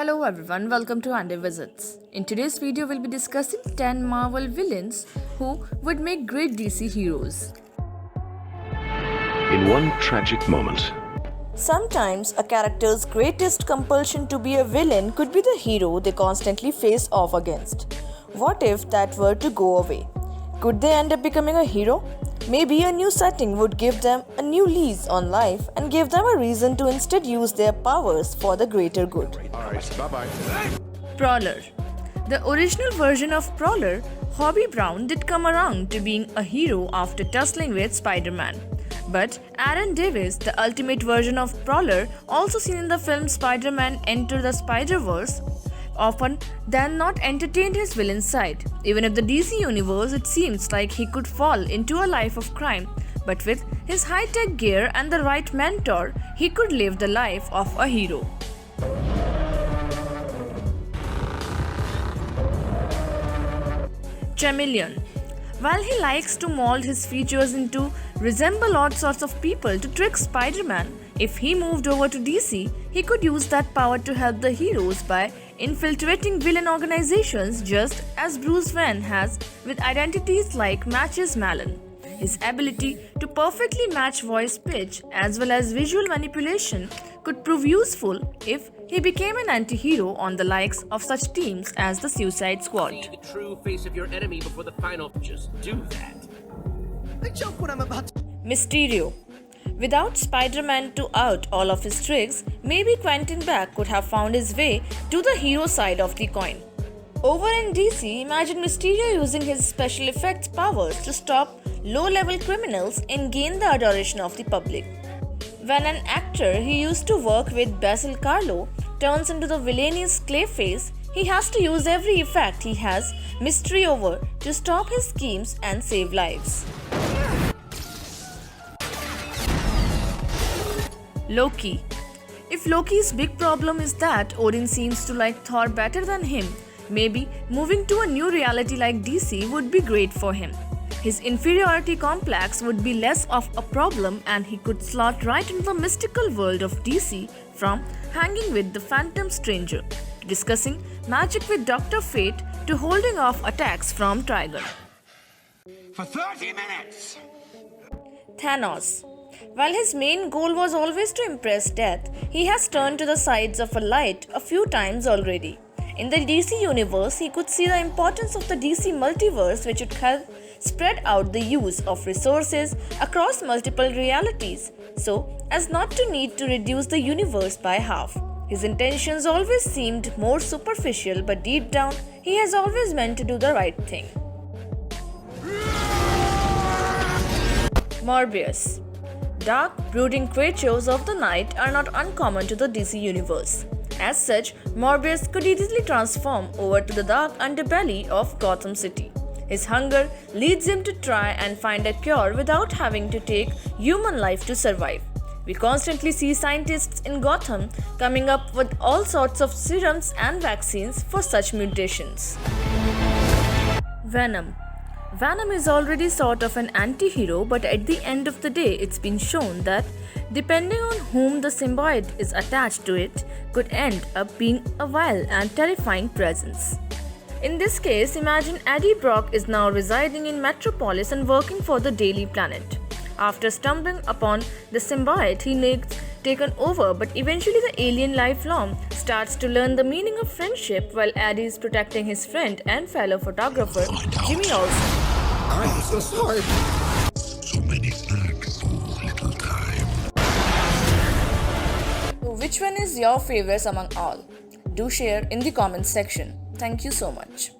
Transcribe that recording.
Hello everyone, welcome to Andy Visits. In today's video, we'll be discussing 10 Marvel villains who would make great DC heroes. In one tragic moment, sometimes a character's greatest compulsion to be a villain could be the hero they constantly face off against. What if that were to go away? Could they end up becoming a hero? Maybe a new setting would give them a new lease on life and give them a reason to instead use their powers for the greater good. Alright, bye-bye. Prowler. The original version of Prowler, Hobie Brown, did come around to being a hero after tussling with Spider-Man. But Aaron Davis, the ultimate version of Prowler, also seen in the film Spider-Man Enter the Spider-Verse, often then not entertained his villain side. Even in the DC universe, it seems like he could fall into a life of crime, but with his high-tech gear and the right mentor, he could live the life of a hero. Chameleon. While he likes to mold his features into resemble odd sorts of people to trick Spider-Man, if he moved over to DC, he could use that power to help the heroes by infiltrating villain organizations just as Bruce Wayne has with identities like Matches Malin. His ability to perfectly match voice pitch as well as visual manipulation could prove useful if he became an anti-hero on the likes of such teams as the Suicide Squad. See the true face of your enemy before the final. Just do that. I joke when I'm about to. Mysterio. Without Spider-Man to out all of his tricks, maybe Quentin Beck could have found his way to the hero side of the coin. Over in DC, imagine Mysterio using his special effects powers to stop low-level criminals and gain the adoration of the public. When an actor he used to work with, Basil Carlo, turns into the villainous Clayface, he has to use every effect he has mystery over to stop his schemes and save lives. Loki. If Loki's big problem is that Odin seems to like Thor better than him, maybe moving to a new reality like DC would be great for him. His inferiority complex would be less of a problem and he could slot right into the mystical world of DC, from hanging with the Phantom Stranger to discussing magic with Dr. Fate to holding off attacks from Trigon. For 30 minutes! Thanos. While his main goal was always to impress Death, he has turned to the sides of a light a few times already. In the DC universe, he could see the importance of the DC multiverse, which would help spread out the use of resources across multiple realities, so as not to need to reduce the universe by half. His intentions always seemed more superficial, but deep down, he has always meant to do the right thing. Morbius. Dark, brooding creatures of the night are not uncommon to the DC universe. As such, Morbius could easily transform over to the dark underbelly of Gotham City. His hunger leads him to try and find a cure without having to take human life to survive. We constantly see scientists in Gotham coming up with all sorts of serums and vaccines for such mutations. Venom. Venom is already sort of an anti-hero, but at the end of the day, it's been shown that depending on whom the symbiote is attached to, it could end up being a vile and terrifying presence. In this case, imagine Eddie Brock is now residing in Metropolis and working for the Daily Planet. After stumbling upon the symbiote, he needs taken over, but eventually the alien life form starts to learn the meaning of friendship while Eddie is protecting his friend and fellow photographer, Jimmy Olsen. I'm so sorry. So many snacks, so little time. So which one is your favorite among all? Do share in the comments section. Thank you so much.